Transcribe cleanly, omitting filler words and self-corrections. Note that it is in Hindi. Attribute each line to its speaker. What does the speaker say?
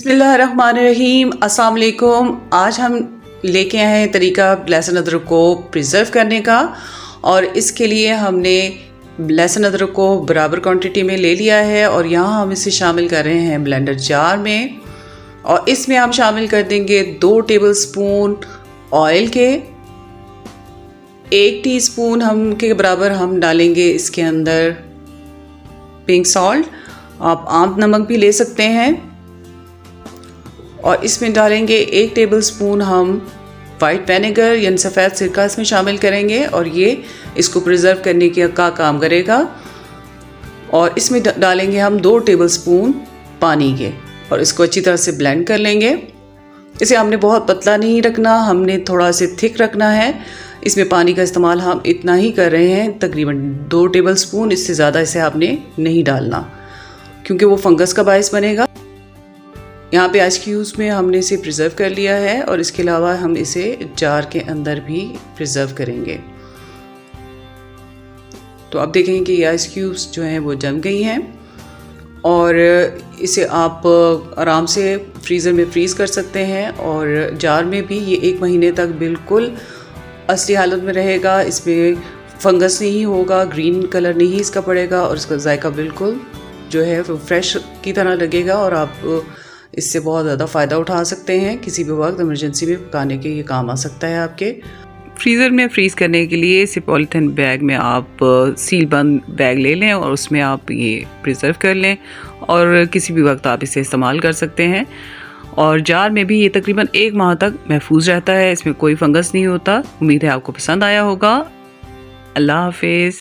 Speaker 1: बिस्मिल्लाहिर्रहमानिर्रहीम। अस्सलाम वालेकुम। आज हम लेके आए हैं तरीका लहसुन अदरक को प्रिज़र्व करने का, और इसके लिए हमने लहसुन अदरक को बराबर क्वांटिटी में ले लिया है और यहाँ हम इसे शामिल कर रहे हैं ब्लेंडर जार में। और इसमें हम शामिल कर देंगे 2 टेबलस्पून ऑयल के, 1 टीस्पून हम के बराबर हम डालेंगे इसके अंदर पिंक सॉल्ट, आप आम नमक भी ले सकते हैं। और इसमें डालेंगे 1 टेबलस्पून हम वाइट विनेगर यानी सफ़ेद सिरका इसमें शामिल करेंगे, और ये इसको प्रिज़र्व करने का काम करेगा। और इसमें डालेंगे हम 2 टेबलस्पून पानी के, और इसको अच्छी तरह से ब्लेंड कर लेंगे। इसे हमने बहुत पतला नहीं रखना, हमने थोड़ा से थिक रखना है। इसमें पानी का इस्तेमाल हम इतना ही कर रहे हैं, तकरीबन 2 टेबलस्पून, इससे ज़्यादा इसे आपने नहीं डालना क्योंकि वो फंगस का बायस बनेगा। यहाँ पे आइस क्यूब्स में हमने इसे प्रिज़र्व कर लिया है, और इसके अलावा हम इसे जार के अंदर भी प्रिज़र्व करेंगे। तो आप देखेंगे कि आइस क्यूब्स जो हैं वो जम गई हैं, और इसे आप आराम से फ्रीज़र में फ्रीज़ कर सकते हैं। और जार में भी ये 1 महीने तक बिल्कुल असली हालत में रहेगा, इसमें फंगस नहीं होगा, ग्रीन कलर नहीं इसका पड़ेगा, और इसका जायका बिल्कुल जो है वो फ्रेश की तरह लगेगा, और आप इससे बहुत ज़्यादा फ़ायदा उठा सकते हैं। किसी भी वक्त इमरजेंसी में पकाने के ये काम आ सकता है आपके। फ्रीज़र में फ्रीज़ करने के लिए इसे पॉलीथीन बैग में आप सील बंद बैग ले लें, और उसमें आप ये प्रिज़र्व कर लें, और किसी भी वक्त आप इसे इस्तेमाल कर सकते हैं। और जार में भी ये तकरीबन 1 माह तक महफूज रहता है, इसमें कोई फंगस नहीं होता। उम्मीद है आपको पसंद आया होगा। अल्लाह हाफिज़।